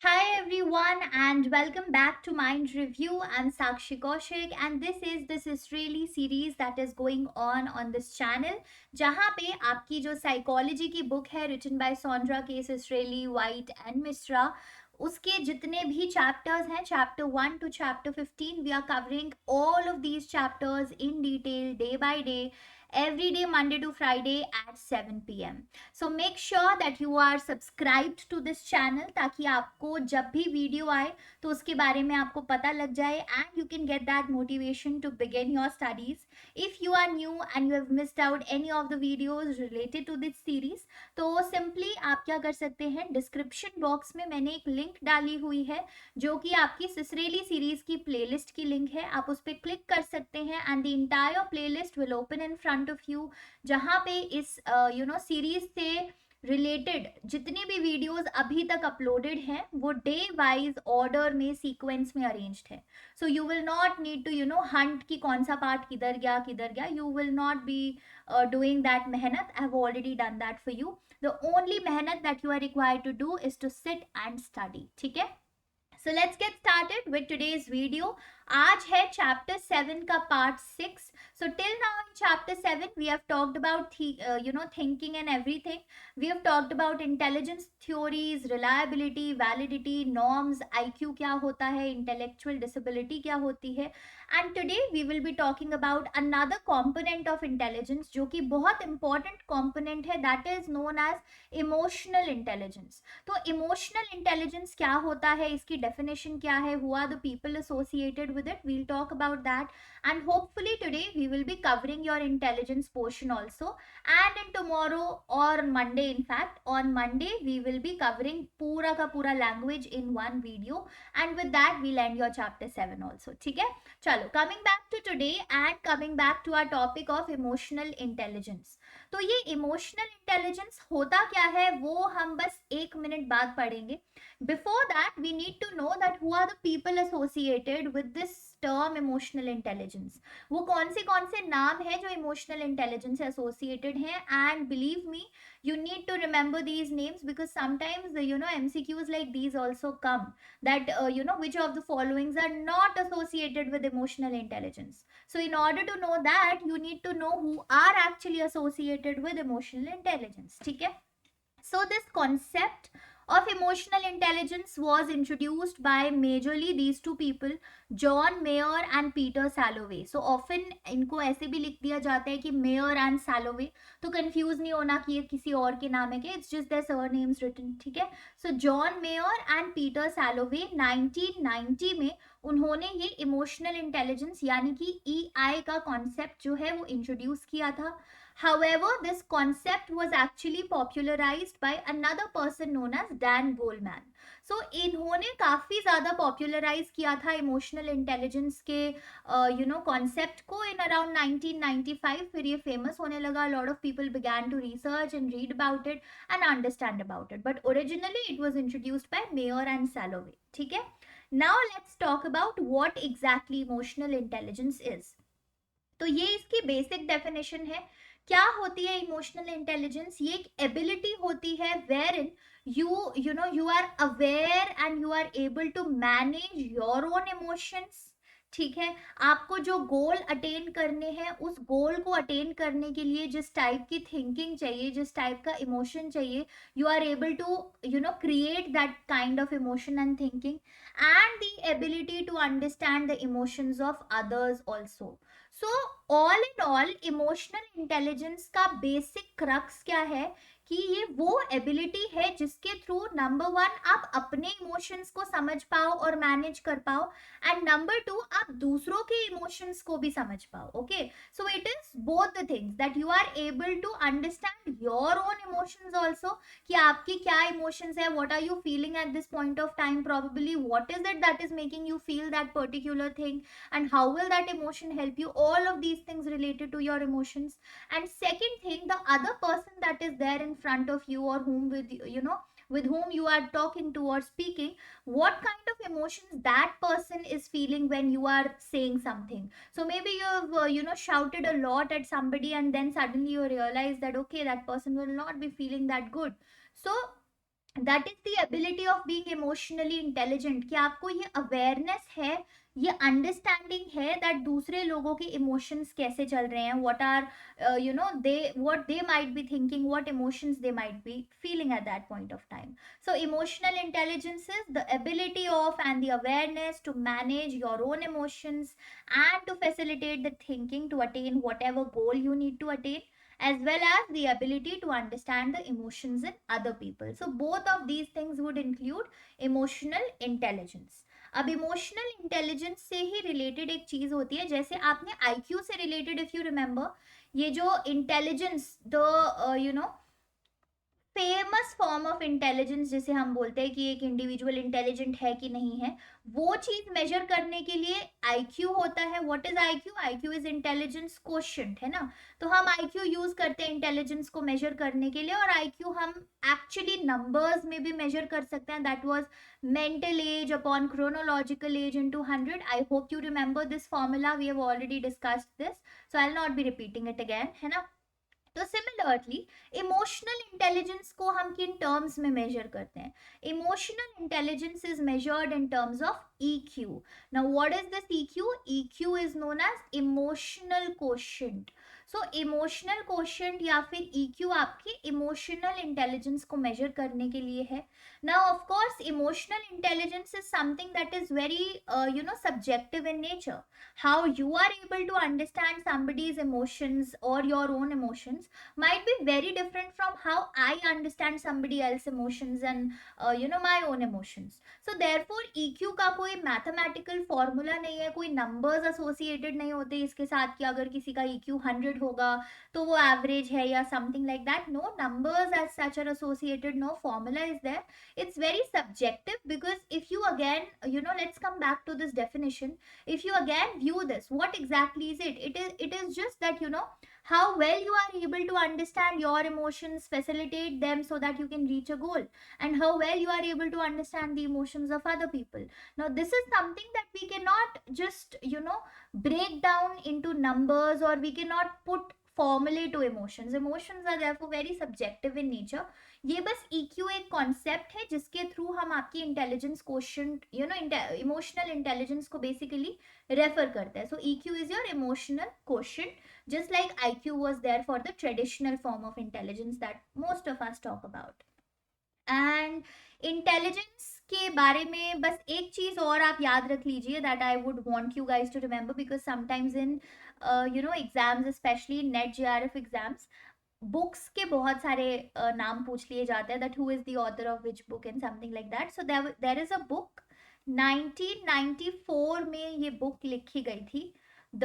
Hi everyone and welcome back to Mind Review. I'm Sakshi Kaushik and this Israeli series that is going on this channel जहाँ पे आपकी जो psychology की book है written by Sondra Case Israeli, White and Misra उसके जितने भी chapters हैं chapter 1 to chapter 15 we are covering all of these chapters in detail day by day every day Monday to Friday at 7 p.m. So make sure that you are subscribed to this channel ताकि आपको जब भी video आए तो उसके बारे में आपको पता लग जाए and you can get that motivation to begin your studies if you are new and you have missed out any of the videos related to this series तो सिंपली आप क्या कर सकते हैं, डिस्क्रिप्शन बॉक्स में मैंने एक लिंक डाली हुई है जो कि आपकी सिसरेली सीरीज की प्लेलिस्ट की लिंक है. आप उस पर क्लिक कर सकते हैं and the entire playlist will open in front of you जहाँ पे इस सीरीज से रिलेटेड जितने भी वीडियोस अभी तक अपलोडेड हैं वो डे वाइज ऑर्डर में सीक्वेंस में अरेंज्ड है. So you will not need to hunt कि कौन सा पार्ट किधर गया. You will not be doing that मेहनत. I have already done that for you. The only मेहनत that you are required to do is to sit and study. ठीक है. So let's get started with today's video. आज है chapter 7 का part 6. So till now in chapter 7 we have talked about thinking and everything. We have talked about intelligence theories, reliability, validity, norms, IQ क्या होता है, intellectual disability क्या होती है. And today we will be talking about another component of intelligence जो कि बहुत important component है, that is known as emotional intelligence. तो इमोशनल इंटेलिजेंस क्या होता है, इसकी डेफिनेशन क्या है, who are the people associated with it, we'll talk about that and hopefully today we will be covering your intelligence portion also and in tomorrow और Monday. In fact on Monday we will be covering पूरा का पूरा language in one video and with that we'll end your chapter 7 also. ठीक है. चलो, coming back to today and coming back to our topic of emotional intelligence. तो ये emotional intelligence होता क्या है वो हम बस 1 मिनट बाद पढ़ेंगे. Before that we need to know that who are the people associated with this term emotional intelligence. वो कौन से नाम है जो इमोशनल इंटेलिजेंस से एसोसिएटेड हैं. And believe me, you need to remember these names because sometimes MCQs like these also come that which of the followings are not associated with emotional intelligence. So in order to know that, you need to know who are actually associated with emotional intelligence. ठीक है. So this concept of emotional intelligence was introduced by majorly these two people, John Mayer and Peter Salovey. So often इनको ऐसे भी लिख दिया जाता है कि Mayer and Salovey, तो कंफ्यूज नहीं होना कि ये किसी और के नाम है. It's just their surnames written. ठीक है. So John Mayer and Peter Salovey 1990 में उन्होंने ये इमोशनल इंटेलिजेंस यानी कि EI का कॉन्सेप्ट जो है वो इंट्रोड्यूस किया था. However, this concept was actually popularized by another person known as Dan Goleman. So इन्होंने काफ़ी ज़्यादा popularize किया था इमोशनल इंटेलिजेंस के कॉन्सेप्ट को in around 1995. फिर ये famous होने लगा. lot of people began to research and read about it and understand about it. But originally it was introduced by Mayer and Salovey. ठीक है. Now let's talk about what exactly emotional intelligence is. तो ये इसकी basic definition है. क्या होती है emotional intelligence? ये एक एबिलिटी होती है wherein you are aware and you are able to manage your own emotions. ठीक है. आपको जो गोल अटेन करने हैं उस गोल को अटेन करने के लिए जिस टाइप की थिंकिंग चाहिए, जिस टाइप का इमोशन चाहिए, you are able to create that kind of emotion and thinking and the ability to understand the emotions of others also. So all in all, emotional intelligence का basic crux क्या है कि ये वो ability है जिसके through number 1 आप अपने इमोशंस को समझ पाओ और मैनेज कर पाओ एंड नंबर 2 आप दूसरों के इमोशंस को भी समझ पाओ. Okay. So it is both the things that you are able to understand your own emotions also कि आपकी क्या इमोशंस है, what are you feeling at this point of time, probably what is it that is making you feel that particular thing and how will that emotion help you, all of these things related to your emotions. And second thing, the other person that is there in front of you or whom with whom you are talking to or speaking, what kind of emotions that person is feeling when you are saying something. So maybe you've shouted a lot at somebody and then suddenly you realize that okay, that person will not be feeling that good. So that is the ability of being emotionally intelligent, कि आपको ये awareness है, ये understanding है that दूसरे लोगों के emotions कैसे चल रहे हैं, what are you know they what they might be thinking, what emotions they might be feeling at that point of time. So emotional intelligence is the ability of and the awareness to manage your own emotions and to facilitate the thinking to attain whatever goal you need to attain, as well as the ability to understand the emotions in other people. So both of these things would include emotional intelligence. अब emotional intelligence से ही related एक चीज होती है, जैसे आपने IQ से related, if you remember, ये जो intelligence the you know famous form of intelligence जिसे हम बोलते हैं कि एक इंडिविजुअल इंटेलिजेंट है कि नहीं है, वो चीज मेजर करने के लिए आईक्यू होता है. What is IQ? IQ is intelligence quotient, है ना. तो हम आईक्यू यूज करते हैं इंटेलिजेंस को मेजर करने के लिए, और आईक्यू हम एक्चुअली नंबर्स में भी मेजर कर सकते हैं. That was mental age upon chronological age into 100. I hope you remember this formula. We have already discussed this, so I'll not be repeating it again, है ना. तो सिमिलरली इमोशनल इंटेलिजेंस को हम किन टर्म्स में मेजर करते हैं? Emotional intelligence is measured in terms of EQ. Now what is this EQ? EQ is known as emotional quotient. So emotional quotient या फिर EQ आपकी इमोशनल इंटेलिजेंस को मेजर करने के लिए है. Now, of course, emotional intelligence is something that is very, subjective in nature. How you are able to understand somebody's emotions or your own emotions might be very different from how I understand somebody else's emotions and, my own emotions. So, therefore, EQ का कोई mathematical formula नहीं है, कोई numbers associated नहीं होते इसके साथ कि अगर किसी का EQ 100 होगा तो वो average है या something like that. No numbers as such are associated, no formula is there. It's very subjective, because if you again, let's come back to this definition. If you again view this, what exactly is it? It is just that, how well you are able to understand your emotions, facilitate them so that you can reach a goal, and how well you are able to understand the emotions of other people. Now this is something that we cannot just, break down into numbers, or we cannot put formulae to emotions. Emotions are therefore very subjective in nature. ये बस EQ एक concept है जिसके through हम आपकी intelligence quotient, emotional intelligence को basically refer करते हैं. सो EQ is your emotional quotient, just like IQ was there for the traditional form of intelligence that most of us talk about. And intelligence के बारे में बस एक चीज और आप याद रख लीजिए, that I would want you guys to remember, because sometimes in exams, especially NET JRF exams, books के बहुत सारे नाम पूछ लिए जाते हैं, that who is the author of which book and something like that. So there is a book 1994 में ये बुक लिखी गई थी. The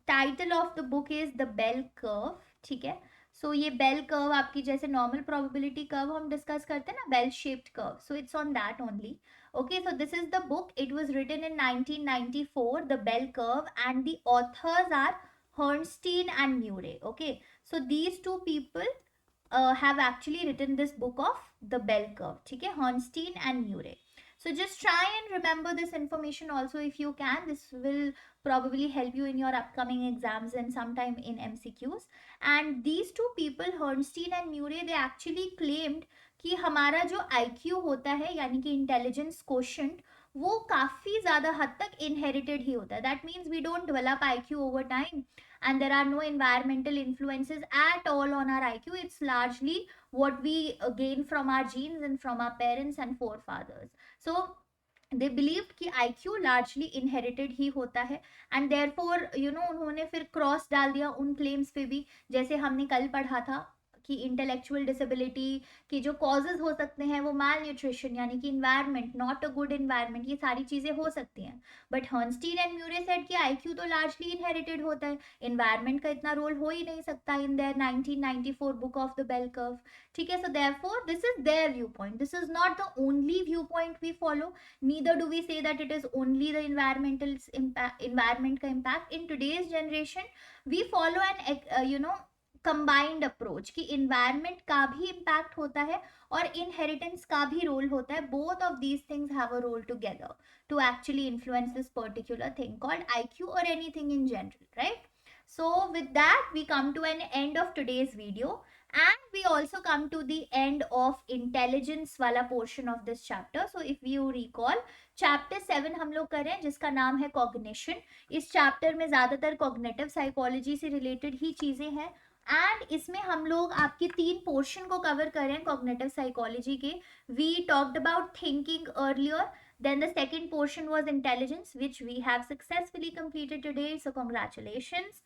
title of the book is the bell curve. ठीक है. सो ये बेल कर्व आपकी जैसे नॉर्मल प्रोबेबिलिटी कर्व हम डिस्कस करते हैं ना, bell shaped curve, so it's on that only. Okay, so this is the book. It was written in 1994, The Bell Curve, and the authors are Bernstein and Murray. Okay, so these two people have actually written this book of The Bell Curve. ठीक है, Bernstein and Murray. So just try and remember this information also if you can. This will probably help you in your upcoming exams and sometime in MCQs. And these two people, Bernstein and Murray, they actually claimed कि हमारा जो IQ होता है, यानी कि intelligence quotient, वो काफ़ी ज़्यादा हद तक इनहेरिटेड ही होता है. That means we don't develop IQ over time, and there are no environmental influences at all on our IQ. It's largely what we gain from our genes and from our parents and forefathers. So they believed कि IQ largely inherited ही होता है, and therefore उन्होंने फिर cross डाल दिया उन claims पे भी, जैसे हमने कल पढ़ा था कि इंटेलेक्चुअल डिसेबिलिटी की जो कॉजेज हो सकते हैं वो माल न्यूट्रिशन, यानी कि environment, not a good environment, ये सारी चीज़ें हो सकती हैं. बट हर्नस्टीन एंड म्यूरे सेड कि IQ तो लार्जली इनहेरिटेड होता है, इन्वायरमेंट का इतना रोल हो ही नहीं सकता in their 1994 book of the bell curve. ठीक है. So therefore this is their viewpoint. This is not the only viewpoint we follow. Neither do we say that it is only the environment का impact. In today's generation we follow an combined approach, कि environment का भी impact होता है और inheritance का भी role होता है. Both of these things have a role together to actually influence this particular thing called IQ or anything in general, right? So with that we come to an end of today's video, and we also come to the end of intelligence वाला portion of this chapter. So if you recall, chapter 7 हम लोग कर रहे हैं जिसका नाम है cognition. इस chapter में ज़्यादातर cognitive psychology से related ही चीज़ें हैं, एंड इसमें हम लोग आपके 3 पोर्शन को कवर कर रहे हैं कॉग्निटिव साइकोलॉजी के. We talked about thinking earlier, then the second portion was intelligence, which we have successfully completed today, so congratulations.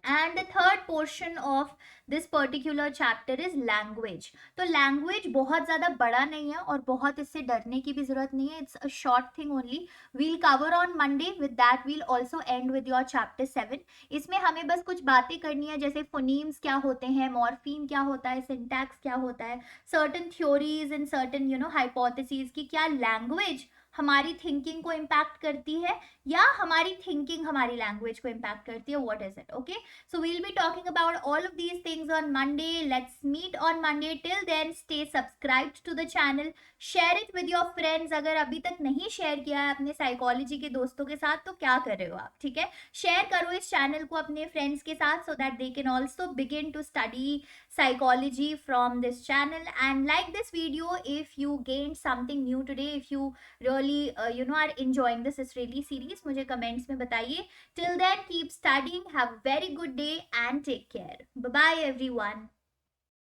And the third portion of this particular chapter is language. तो language बहुत ज़्यादा बड़ा नहीं है और बहुत इससे डरने की भी ज़रूरत नहीं है. It's a short thing only. We'll cover on Monday. With that, we'll also end with your chapter 7. इसमें हमें बस कुछ बातें करनी है, जैसे phonemes क्या होते हैं, morpheme क्या होता है, syntax क्या होता है, certain theories and certain hypotheses कि क्या language हमारी थिंकिंग को इम्पैक्ट करती है या हमारी थिंकिंग हमारी लैंग्वेज को इम्पैक्ट करती है. What is it? Okay, so we'll be talking about all of these things on Monday. Let's meet on Monday. Till then, stay subscribed to the channel. Share it with your friends. अगर अभी तक नहीं share किया है अपने psychology के दोस्तों के साथ तो क्या कर रहे हो आप, ठीक है? शेयर करो इस चैनल को अपने फ्रेंड्स के साथ, so that they can also begin to study psychology from this channel. And like this video if you gained something new today, if you really are enjoying this Israeli series, मुझे comments में बताइए. Till then, keep studying, have a very good day and take care. Bye bye everyone.